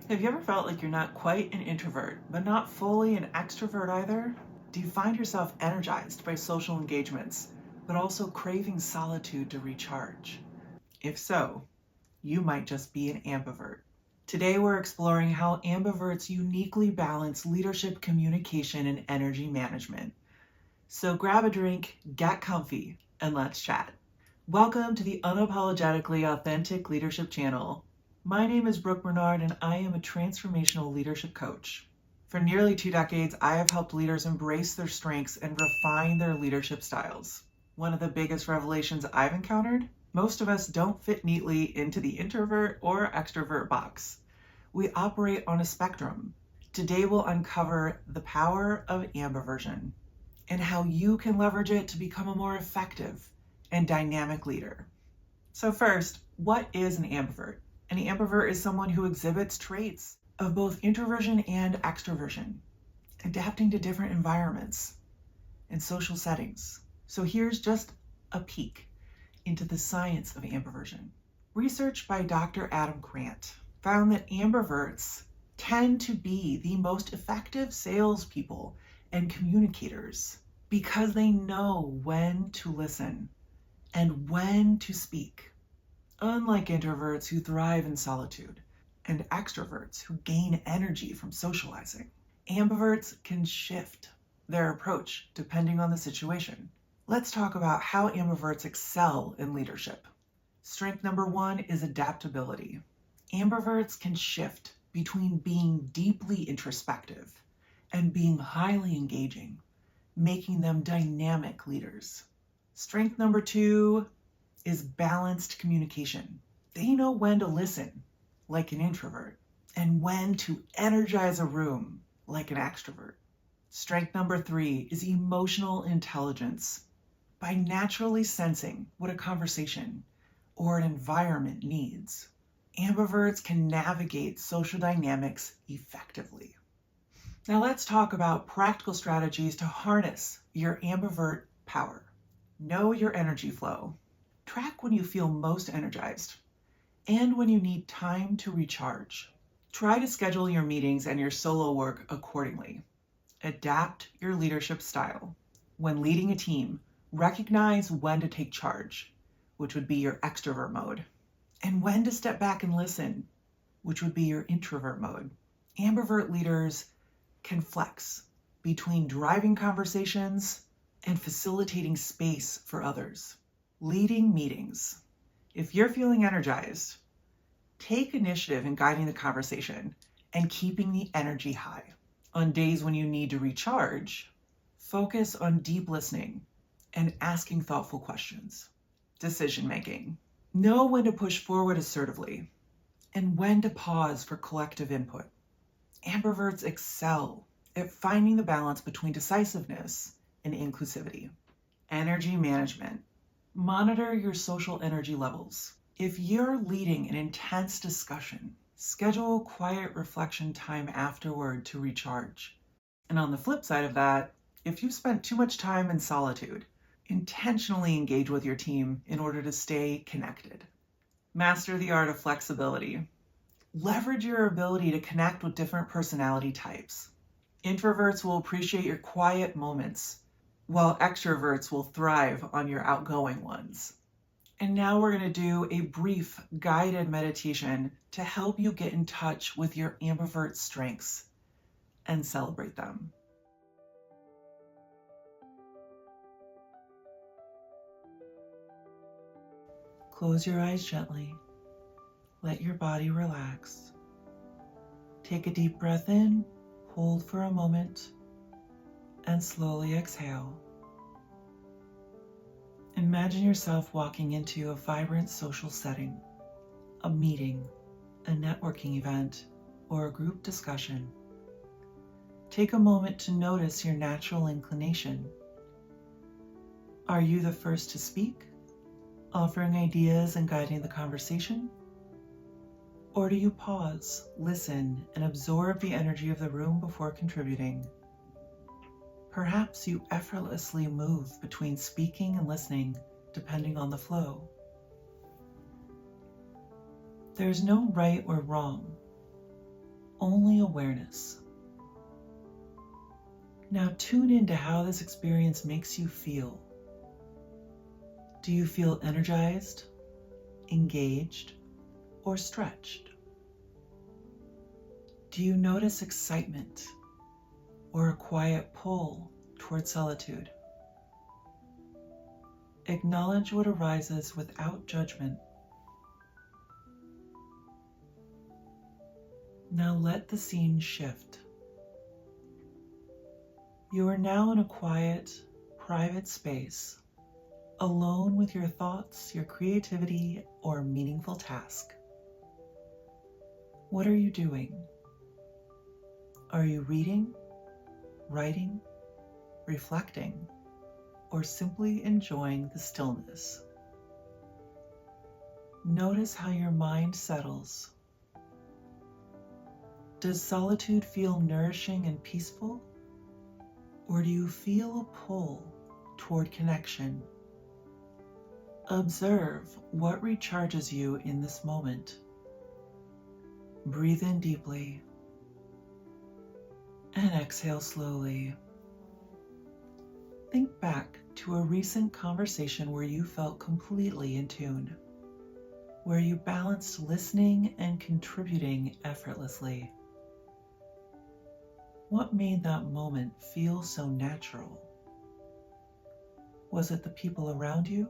Have you ever felt like you're not quite an introvert, but not fully an extrovert either? Do you find yourself energized by social engagements, but also craving solitude to recharge? If so, you might just be an ambivert. Today we're exploring how ambiverts uniquely balance leadership communication and energy management. So grab a drink, get comfy, and let's chat. Welcome to the Unapologetically Authentic Leadership Channel. My name is Brooke Bernard, and I am a transformational leadership coach. For nearly 2 decades, I have helped leaders embrace their strengths and refine their leadership styles. One of the biggest revelations I've encountered: most of us don't fit neatly into the introvert or extrovert box. We operate on a spectrum. Today we'll uncover the power of ambiversion and how you can leverage it to become a more effective and dynamic leader. So first, what is an ambivert? An ambivert is someone who exhibits traits of both introversion and extroversion, adapting to different environments and social settings. So here's just a peek into the science of ambiversion. Research by Dr. Adam Grant found that ambiverts tend to be the most effective salespeople and communicators because they know when to listen and when to speak. Unlike introverts who thrive in solitude and extroverts who gain energy from socializing, ambiverts can shift their approach depending on the situation. Let's talk about how ambiverts excel in leadership. Strength number 1 is adaptability. Ambiverts can shift between being deeply introspective and being highly engaging, making them dynamic leaders. Strength number 2 is balanced communication. They know when to listen, like an introvert, and when to energize a room, like an extrovert. Strength number 3 is emotional intelligence. By naturally sensing what a conversation or an environment needs, ambiverts can navigate social dynamics effectively. Now let's talk about practical strategies to harness your ambivert power. Know your energy flow. Track when you feel most energized and when you need time to recharge. Try to schedule your meetings and your solo work accordingly. Adapt your leadership style. When leading a team, recognize when to take charge, which would be your extrovert mode, and when to step back and listen, which would be your introvert mode. Ambivert leaders can flex between driving conversations and facilitating space for others. Leading meetings. If you're feeling energized, take initiative in guiding the conversation and keeping the energy high. On days when you need to recharge, focus on deep listening and asking thoughtful questions. Decision making. Know when to push forward assertively and when to pause for collective input. Ambiverts excel at finding the balance between decisiveness and inclusivity. Energy management. Monitor your social energy levels. If you're leading an intense discussion, schedule quiet reflection time afterward to recharge. And on the flip side of that, if you've spent too much time in solitude, intentionally engage with your team in order to stay connected. Master the art of flexibility. Leverage your ability to connect with different personality types. Introverts will appreciate your quiet moments, while extroverts will thrive on your outgoing ones. And now we're going to do a brief guided meditation to help you get in touch with your ambivert strengths and celebrate them. Close your eyes gently. Let your body relax. Take a deep breath in, hold for a moment, and slowly exhale. Imagine yourself walking into a vibrant social setting, a meeting, a networking event, or a group discussion. Take a moment to notice your natural inclination. Are you the first to speak, offering ideas and guiding the conversation? Or do you pause, listen, and absorb the energy of the room before contributing? Perhaps you effortlessly move between speaking and listening, depending on the flow. There's no right or wrong. only awareness. Now tune into how this experience makes you feel. Do you feel energized, engaged, or stretched? Do you notice excitement or a quiet pull toward solitude? Acknowledge what arises without judgment. Now let the scene shift. You are now in a quiet, private space, alone with your thoughts, your creativity, or meaningful task. What are you doing? Are you reading, writing, reflecting, or simply enjoying the stillness? Notice how your mind settles. Does solitude feel nourishing and peaceful? Or do you feel a pull toward connection? Observe what recharges you in this moment. Breathe in deeply and exhale slowly. Think back to a recent conversation where you felt completely in tune, where you balanced listening and contributing effortlessly. What made that moment feel so natural? Was it the people around you,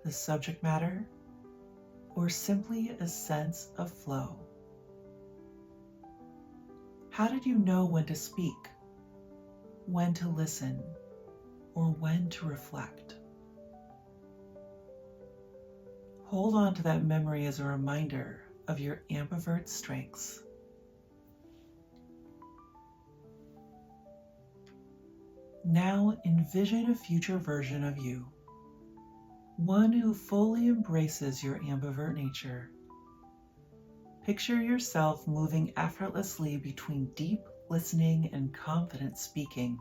the subject matter, or simply a sense of flow? How did you know when to speak, when to listen, or when to reflect? Hold on to that memory as a reminder of your ambivert strengths. Now envision a future version of you, one who fully embraces your ambivert nature. Picture yourself moving effortlessly between deep listening and confident speaking.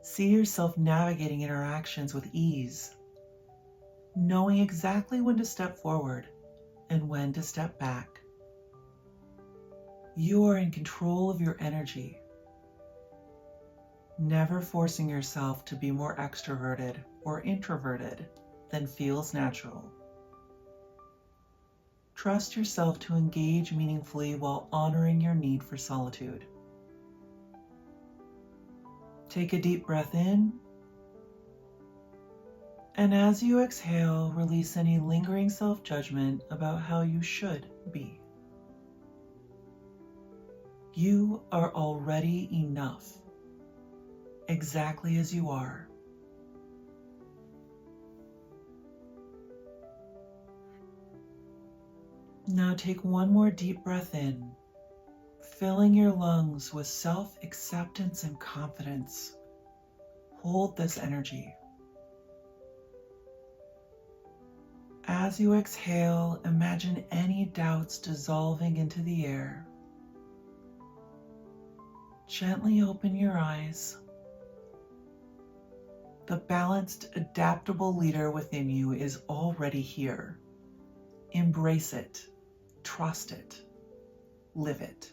See yourself navigating interactions with ease, knowing exactly when to step forward and when to step back. You are in control of your energy, never forcing yourself to be more extroverted or introverted than feels natural. Trust yourself to engage meaningfully while honoring your need for solitude. Take a deep breath in, and as you exhale, release any lingering self-judgment about how you should be. You are already enough, exactly as you are. Now take one more deep breath in, filling your lungs with self-acceptance and confidence. Hold this energy. As you exhale, imagine any doubts dissolving into the air. Gently open your eyes. The balanced, adaptable leader within you is already here. Embrace it, trust it, live it.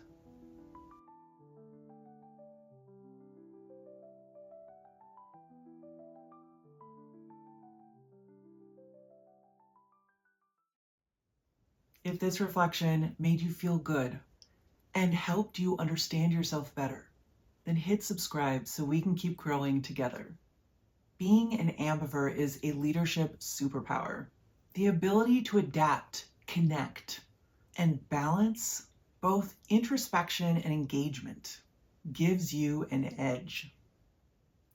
If this reflection made you feel good and helped you understand yourself better, then hit subscribe so we can keep growing together. Being an ambivert is a leadership superpower. The ability to adapt, connect, and balance both introspection and engagement gives you an edge.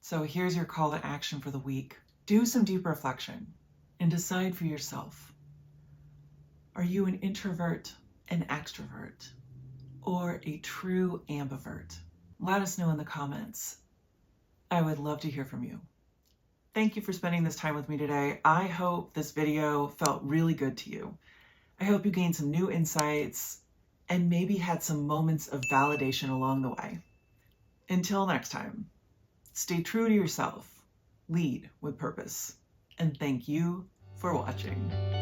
So here's your call to action for the week. Do some deep reflection and decide for yourself. Are you an introvert, an extrovert, or a true ambivert? Let us know in the comments. I would love to hear from you. Thank you for spending this time with me today. I hope this video felt really good to you. I hope you gained some new insights and maybe had some moments of validation along the way. Until next time, stay true to yourself, lead with purpose, and thank you for watching.